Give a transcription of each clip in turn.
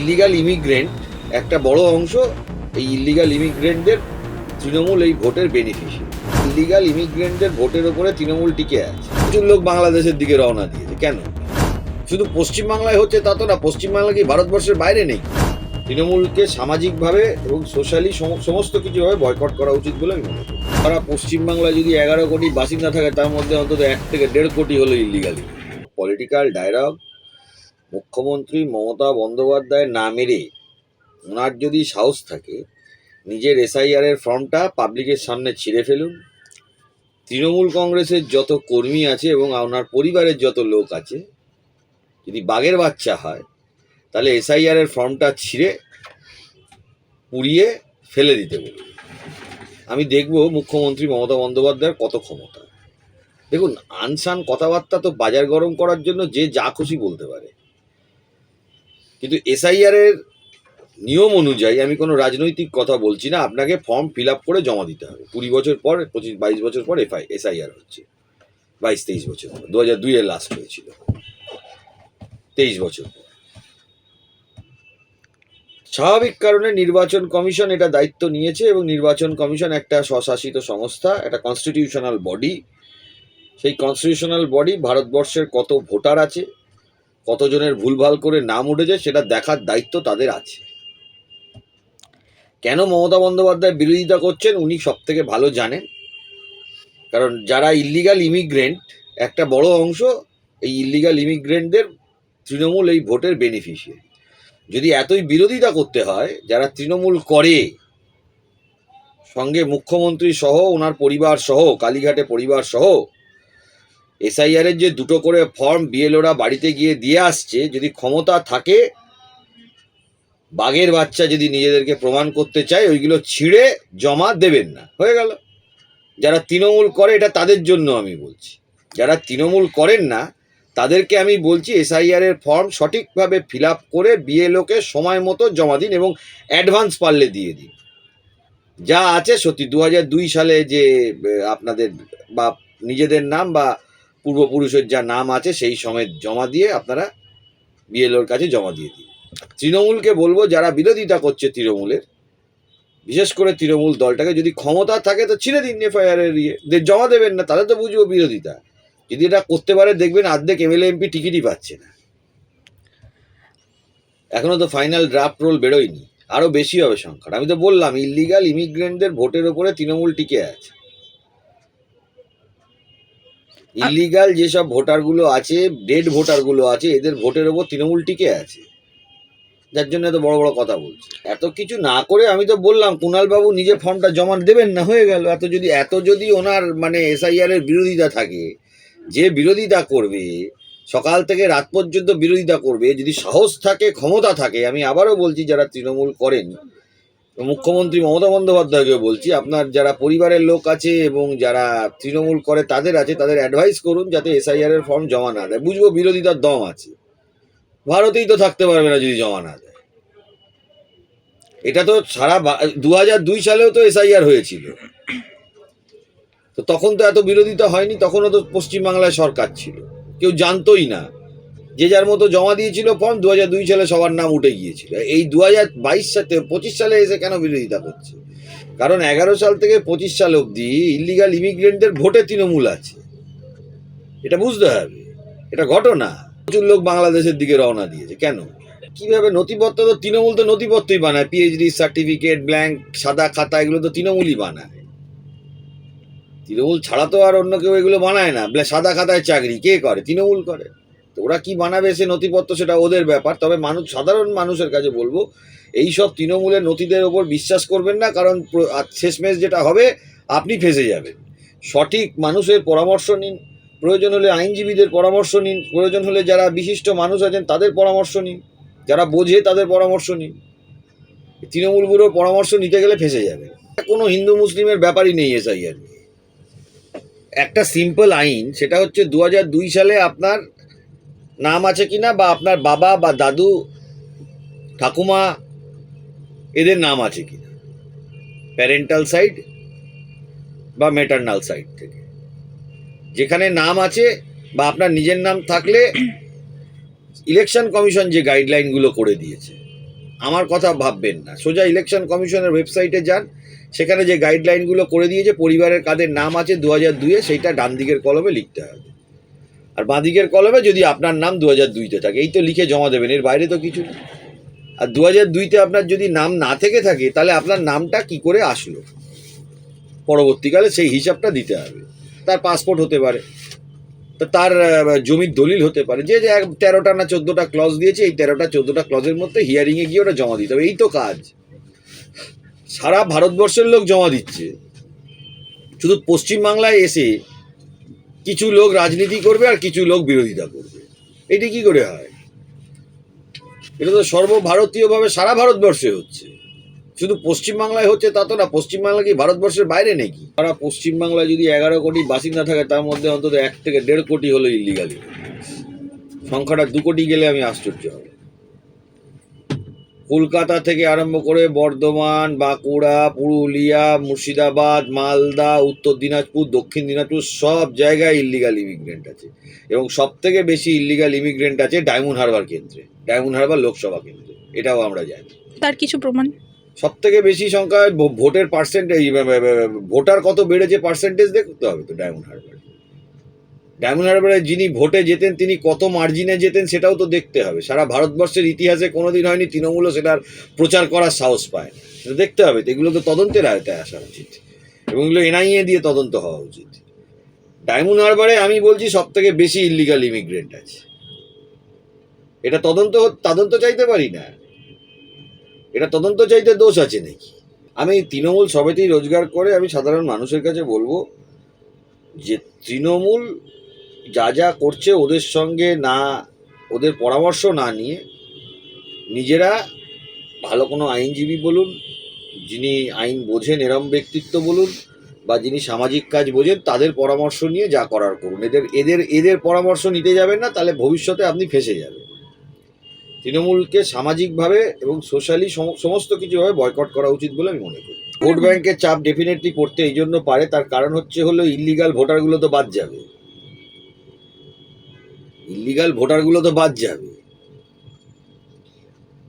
Illegal immigrant একটা বড় অংশ, এই ইল্লিগাল ইমিগ্রেন্টদের তৃণমূল এই ভোটের বেনিফিশিয়ারি। ইল্লিগাল ইমিগ্রেন্টদের ভোটের ওপরে তৃণমূল টিকে আছে। প্রচুর লোক বাংলাদেশের দিকে রওনা দিয়েছে। কেন? শুধু পশ্চিমবাংলায় হচ্ছে তা তো না, পশ্চিমবাংলা কি ভারতবর্ষের বাইরে নেই? তৃণমূলকে সামাজিকভাবে এবং সোশ্যালি সমস্ত কিছুভাবে বয়কট করা উচিত বলে আমি মনে করি। তারা পশ্চিমবাংলায় যদি 11 কোটি বাসিন্দা থাকে, তার মধ্যে অন্তত 1 থেকে 1.5 কোটি হলো ইল্লিগালি। পলিটিক্যাল ডায়ালগ মুখ্যমন্ত্রী মমতা বন্দ্যোপাধ্যায়ের না মেরে, ওনার যদি সাহস থাকে, নিজের SIR এর ফর্মটা পাবলিকের সামনে ছিঁড়ে ফেলুন। তৃণমূল কংগ্রেসের যত কর্মী আছে এবং ওনার পরিবারের যত লোক আছে, যদি বাঘের বাচ্চা হয়, তাহলে SIR এর ফর্মটা ছিঁড়ে পুড়িয়ে ফেলে দিতে বলুন। আমি দেখব মুখ্যমন্ত্রী মমতা বন্দ্যোপাধ্যায়ের কত ক্ষমতা। দেখুন, আনসান কথাবার্তা তো বাজার গরম করার জন্য যে যা খুশি বলতে পারে, কিন্তু SIR এর নিয়ম অনুযায়ী, আমি কোনো রাজনৈতিক কথা বলছি না, আপনাকে ফর্ম ফিল আপ করে জমা দিতে হবে। 20 বছর পর, 22 বছর পর SIR হচ্ছে, 22-23 বছর পর। 2002 লাস্ট হয়েছিল, 23 বছর পর। স্বাভাবিক কারণে নির্বাচন কমিশন এটা দায়িত্ব নিয়েছে, এবং নির্বাচন কমিশন একটা স্বশাসিত সংস্থা, একটা কনস্টিটিউশনাল বডি। সেই কনস্টিটিউশনাল বডি ভারতবর্ষের কত ভোটার আছে, কতজনের ভুলভাল করে নাম উঠেছে, সেটা দেখার দায়িত্ব তাদের আছে। কেন মমতা বন্দ্যোপাধ্যায় বিরোধিতা করছেন উনি সব থেকে ভালো জানেন। কারণ যারা ইল্লিগাল ইমিগ্রেন্ট, একটা বড় অংশ, এই ইল্লিগাল ইমিগ্রেন্টদের তৃণমূল এই ভোটের বেনিফিশিয়ারি। যদি এতই বিরোধিতা করতে হয়, যারা তৃণমূল করে, সঙ্গে মুখ্যমন্ত্রী সহ, ওনার পরিবার সহ, কালীঘাটে পরিবার সহ, SIR এর যে 2টো করে ফর্ম BLOরা বাড়িতে গিয়ে দিয়ে আসছে, যদি ক্ষমতা থাকে, বাঘের বাচ্চা যদি নিজেদেরকে প্রমাণ করতে চায়, ওইগুলো ছিঁড়ে জমা দেবেন না, হয়ে গেল। যারা তৃণমূল করে, এটা তাদের জন্য আমি বলছি। যারা তৃণমূল করেন না, তাদেরকে আমি বলছি SIR এর ফর্ম সঠিকভাবে ফিল আপ করে BLOকে সময় মতো জমা দিন, এবং অ্যাডভান্স পারলে দিয়ে দিন। যা আছে সত্যি 2002 সালে যে আপনাদের বা নিজেদের নাম বা পূর্বপুরুষের যা নাম আছে, সেই সমেত জমা দিয়ে আপনারা BLOর কাছে জমা দিয়ে দিন। তৃণমূলকে বলবো, যারা বিরোধিতা করছে তৃণমূলের, বিশেষ করে তৃণমূল দলটাকে, যদি ক্ষমতা থাকে তো ছিঁড়ে দিন FIR এর জমা দেবেন না, তাহলে তো বুঝবো বিরোধিতা। যদি এটা করতে পারে, দেখবেন অর্ধেক MLA MP টিকিটই পাচ্ছে না। এখনো তো ফাইনাল ড্রাফট রোল বেরোয়নি, আরো বেশি হবে সংখ্যা। আমি তো বললাম, ইল্লিগাল ইমিগ্রেন্টদের ভোটের ওপরে তৃণমূল টিকে আছে। ইল্লিগাল যেসব ভোটারগুলো আছে, ডেড ভোটারগুলো আছে, এদের ভোটের ওপর তৃণমূল টিকে আছে, যার জন্য এত বড় বড় কথা বলছে। এত কিছু না করে আমি তো বললাম, কুণালবাবু নিজে ফর্মটা জমা দেবেন না, হয়ে গেল। এত যদি ওনার মানে SIR এর বিরোধিতা থাকে, যে বিরোধিতা করবে, সকাল থেকে রাত পর্যন্ত বিরোধিতা করবে, যদি সাহস থাকে, ক্ষমতা থাকে, আমি আবারও বলছি, যারা তৃণমূল করেন, মুখ্যমন্ত্রী মমতা বন্দ্যোপাধ্যায়কে বলছি, আপনার যারা পরিবারের লোক আছে এবং যারা তৃণমূল করে তাদের আছে, তাদের অ্যাডভাইস করুন যাতে SIR এর ফর্ম জমা না দেয়। বুঝবো বিরোধিতার দম আছে, ভারতেই তো থাকতে পারবে না যদি জমা না দেয়। এটা তো সারা 2002 সালেও তো SIR হয়েছিল, তো তখন তো এত বিরোধিতা হয়নি। তখনও তো পশ্চিমবাংলায় সরকার ছিল, কেউ জানতোই না, যে যার মতো জমা দিয়েছিল ফর্ম। 2002 সালে সবার নাম উঠে গিয়েছিল। এই 2022 সালে এসে কেন বিরোধিতা করছে? কারণ 11 সাল থেকে 25 সাল অবধি ইল্লিগাল ইমিগ্রেন্টদের ভোটে তৃণমূল আছে, এটা বুঝতে হবে। এটা ঘটনা। প্রচুর লোক বাংলাদেশের দিকে রওনা দিয়েছে। কেন? কিভাবে? নথিপত্র তো তৃণমূল তো নথিপত্রই বানায়, PhD সার্টিফিকেট, ব্ল্যাঙ্ক, সাদা খাতা, এগুলো তো তৃণমূলই বানায়। তৃণমূল ছাড়া তো আর অন্য কেউ এগুলো বানায় না। সাদা খাতায় চাকরি কে করে? তৃণমূল করে। তো ওরা কি বানাবে সে নথিপত্র, সেটা ওদের ব্যাপার। তবে সাধারণ মানুষের কাছে বলবো, এই সব তৃণমূলের নথিদের ওপর বিশ্বাস করবেন না, কারণ শেষমেশ যেটা হবে, আপনি ফেঁসে যাবেন। সঠিক মানুষের পরামর্শ নিন, প্রয়োজন হলে আইনজীবীদের পরামর্শ নিন, প্রয়োজন হলে যারা বিশিষ্ট মানুষ আছেন তাদের পরামর্শ নিন, যারা বোঝে তাদের পরামর্শ নিন। তৃণমূলগুলোর পরামর্শ নিতে গেলে ফেঁসে যাবে। কোনো হিন্দু মুসলিমের ব্যাপারই নেই SIR নিয়ে। একটা সিম্পল আইন, সেটা হচ্ছে 2002 সালে আপনার নাম আছে কিনা, বা আপনার বাবা বা দাদু ঠাকুমা এদের নাম আছে কিনা, প্যারেন্টাল সাইড বা ম্যাটারনাল সাইড থেকে। যেখানে নাম আছে বা আপনার নিজের নাম থাকলে, ইলেকশন কমিশন যে গাইডলাইনগুলো করে দিয়েছে, আমার কথা ভাববেন না, সোজা ইলেকশন কমিশনের ওয়েবসাইটে যান, সেখানে যে গাইডলাইনগুলো করে দিয়েছে পরিবারের কাদের নাম আছে 2002-এ, সেইটা ডান দিকের কলমে লিখতে হবে, আর বাঁ দিকের কলমে যদি আপনার নাম 2002-তে থাকে, এই তো লিখে জমা দেবেন, এর বাইরে তো কিছু না। আর 2002-তে আপনার যদি নাম না থেকে থাকে, তাহলে আপনার নামটা কি করে আসলো পরবর্তীকালে সেই হিসাবটা দিতে হবে। তার পাসপোর্ট হতে পারে, তা তার জমির দলিল হতে পারে, যে 13টা না 14টা ক্লজ দিয়েছে, এই 13টা 14টা ক্লজের মধ্যে হিয়ারিংয়ে গিয়ে ওটা জমা দিতে হবে। এই তো কাজ, সারা ভারতবর্ষের লোক জমা দিচ্ছে, শুধু পশ্চিমবাংলায় এসে কিছু লোক রাজনীতি করবে আর কিছু লোক বিরোধিতা করবে। এটি কি করে হয়? এটা তো সর্বভারতীয়ভাবে সারা ভারতবর্ষে হচ্ছে, শুধু পশ্চিমবাংলায় হচ্ছে তা তো না। পশ্চিমবাংলা কি ভারতবর্ষের বাইরে নাকি? সারা পশ্চিমবাংলায় যদি 11 কোটি বাসিন্দা থাকে, তার মধ্যে অন্তত 1 থেকে 1.5 কোটি হলো ইলিগালি। সংখ্যাটা 2 কোটি গেলে আমি আশ্চর্য হব। কলকাতা থেকে আরম্ভ করে বর্ধমান, বাঁকুড়া, পুরুলিয়া, মুর্শিদাবাদ, মালদা, উত্তর দিনাজপুর, দক্ষিণ দিনাজপুর, সব জায়গায় ইল্লিগাল ইমিগ্রেন্ট আছে। এবং সব থেকে বেশি ইল্লিগাল ইমিগ্রেন্ট আছে ডায়মন্ড হারবার কেন্দ্রে, ডায়মন্ড হারবার লোকসভা কেন্দ্রে, এটাও আমরা জানি। তার কিছু প্রমাণ? সব থেকে বেশি সংখ্যায় ভোটের পার্সেন্টেজ, ভোটার কত বেড়েছে পার্সেন্টেজ দেখতে হবে তো। ডায়মন্ড হারবারে যিনি ভোটে যেতেন তিনি কত মার্জিনে যেতেন সেটাও তো দেখতে হবে। সারা ভারতবর্ষের ইতিহাসে কোনোদিন হয়নি তৃণমূলও সেটার প্রচার করার সাহস পায় না, সেটা দেখতে হবে তো। এগুলো তো তদন্তের আয়তায় আসা উচিত, এবং এগুলো এনআইএ দিয়ে তদন্ত হওয়া উচিত। ডায়মন্ড হারবারে আমি বলছি সব থেকে বেশি ইল্লিগাল ইমিগ্রেন্ট আছে। এটা তদন্ত চাইতে পারি না, এটা তদন্ত চাইতে দোষ আছে নাকি? আমি তৃণমূল সবেতেই রোজগার করে, আমি সাধারণ মানুষের কাছে বলবো যে তৃণমূল যা যা করছে ওদের সঙ্গে না, ওদের পরামর্শ না নিয়ে নিজেরা ভালো কোনো আইনজীবী বলুন, যিনি আইন বোঝেন এরম ব্যক্তিত্ব বলুন, বা যিনি সামাজিক কাজ বোঝেন, তাদের পরামর্শ নিয়ে যা করার করুন। এদের পরামর্শ নিতে যাবেন না, তাহলে ভবিষ্যতে আপনি ফেঁসে যাবেন। তৃণমূলকে সামাজিকভাবে এবং সোশ্যালি সমস্ত কিছুভাবে বয়কট করা উচিত বলে আমি মনে করি। ভোট ব্যাংকের চাপ ডেফিনেটলি পড়তে এই জন্য পারে, তার কারণ হলো ইল্লিগাল ভোটারগুলো তো বাদ যাবে।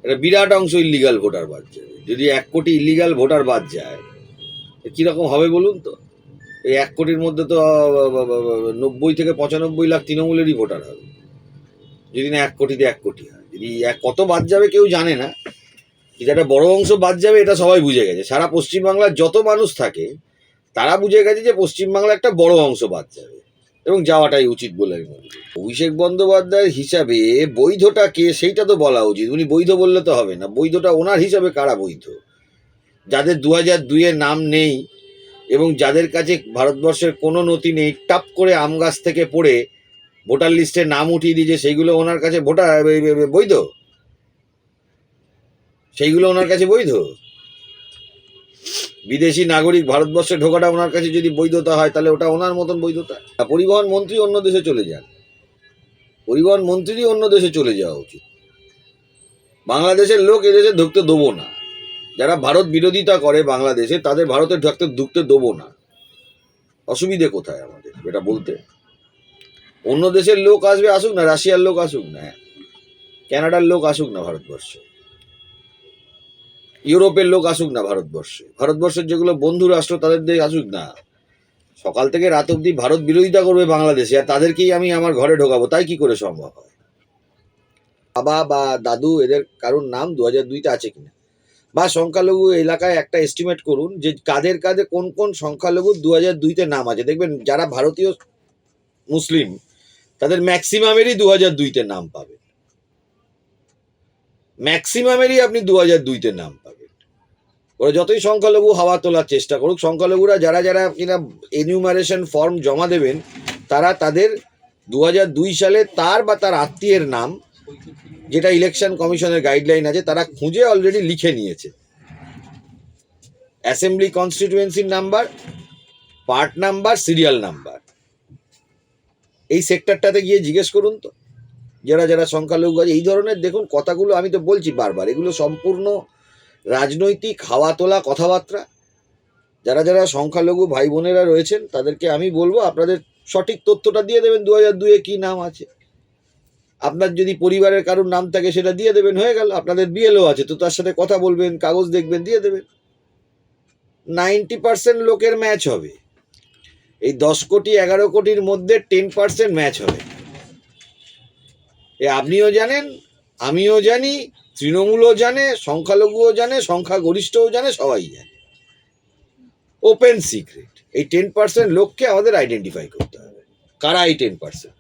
এটা বিরাট অংশ ইল্লিগাল ভোটার বাদ যাবে। যদি 1 কোটি ইল্লিগাল ভোটার বাদ যায়, কিরকম হবে বলুন তো? এই 1 কোটির মধ্যে তো 90 থেকে 95 লাখ তৃণমূলেরই ভোটার হবে, যদি না 1 কোটিতে 1 কোটি হয়। যদি কত বাদ যাবে কেউ জানে না, কিন্তু একটা বড় অংশ বাদ যাবে এটা সবাই বুঝে গেছে। সারা পশ্চিমবাংলার যত মানুষ থাকে তারা বুঝে গেছে যে পশ্চিমবাংলা একটা বড় অংশ বাদ যাবে, এবং যাওয়াটাই উচিত বলে আমি মনে করি। অভিষেক বন্দ্যোপাধ্যায়ের হিসাবে বৈধটা কে সেইটা তো বলা উচিত। উনি বৈধ বললে তো হবে না, বৈধটা ওনার হিসাবে কারা বৈধ? যাদের 2002-এর নাম নেই এবং যাদের কাছে ভারতবর্ষের কোনো নথি নেই, টাপ করে আম গাছ থেকে পড়ে ভোটার লিস্টে নাম উঠিয়ে দিয়েছে, সেইগুলো ওনার কাছে বৈধ? সেইগুলো ওনার কাছে বৈধ? বিদেশি নাগরিক ভারতবর্ষে ঢোকাটা ওনার কাছে যদি বৈধতা হয়, তাহলে ওটা ওনার মতন বৈধতা। পরিবহন মন্ত্রী অন্য দেশে চলে যান, পরিবহন মন্ত্রী অন্য দেশে চলে যাওয়া উচিত। বাংলাদেশের লোক এদেশে ঢুকতে দেবো না। যারা ভারত বিরোধিতা করে বাংলাদেশে, তাদের ভারতে ঢুকতে দেবো না। অসুবিধে কোথায় আমাদের এটা বলতে? অন্য দেশের লোক আসবে, আসুক না, রাশিয়ার লোক আসুক না, কানাডার লোক আসুক না ভারতবর্ষে, ইউরোপের লোক আসুক না ভারতবর্ষে, ভারতবর্ষের যেগুলো বন্ধু রাষ্ট্র তাদের দেশ আসুক না। সকাল থেকে রাত অবধি ভারত বিরোধিতা করবে বাংলাদেশে, আর তাদেরকেই আমি আমার ঘরে ঢোকাবো, তাই কি করে সম্ভব হয়? বাবা বা দাদু এদের কারোর নাম 2002-তে আছে কিনা, বা সংখ্যালঘু এলাকায় একটা এস্টিমেট করুন যে কাদের কোন কোন সংখ্যালঘু 2002-তে নাম আছে। দেখবেন যারা ভারতীয় মুসলিম তাদের ম্যাক্সিমামেরই 2002-তে নাম পাবেন, ম্যাক্সিমামেরই আপনি 2002-তে নাম পাবেন। ওরা যতই সংখ্যালঘু হাওয়া তোলার চেষ্টা করুক, সংখ্যালঘুরা যারা যারা কিনা এনিউমারেশন ফর্ম জমা দেবেন, তারা তাদের 2002 সালে তার বা তার আত্মীয়ের নাম, যেটা ইলেকশন কমিশনের গাইডলাইন আছে, তারা খুঁজে অলরেডি লিখে নিয়েছে। অ্যাসেম্বলি কনস্টিটিউয়েন্সির number, part number, serial number, এই সেক্টরটাতে গিয়ে জিজ্ঞেস করুন তো যারা যারা সংখ্যালঘু আছে। এই ধরনের দেখুন কথাগুলো আমি তো বলছি বারবার, এগুলো সম্পূর্ণ রাজনৈতিক হাওয়া তোলা কথাবার্তা। যারা যারা সংখ্যালঘু ভাই বোনেরা রয়েছেন তাদেরকে আমি বলবো আপনাদের সঠিক তথ্যটা দিয়ে দেবেন 2002-এ কী নাম আছে। আপনার যদি পরিবারের কারোর নাম থাকে সেটা দিয়ে দেবেন, হয়ে গেল। আপনাদের বিএলও আছে তো তার সাথে কথা বলবেন, কাগজ দেখবেন, দিয়ে দেবেন। 90% লোকের ম্যাচ হবে। এই 10 কোটি 11 কোটির মধ্যে 10% ম্যাচ হবে। এ আপনিও জানেন, আমিও জানি, তৃণমূলও জানে, সংখ্যালঘুও জানে, সংখ্যাগরিষ্ঠও জানে, সবাই জানে। Open secret. এই 10% লোককে আমাদের আইডেন্টিফাই করতে হবে, কারা এই 10%।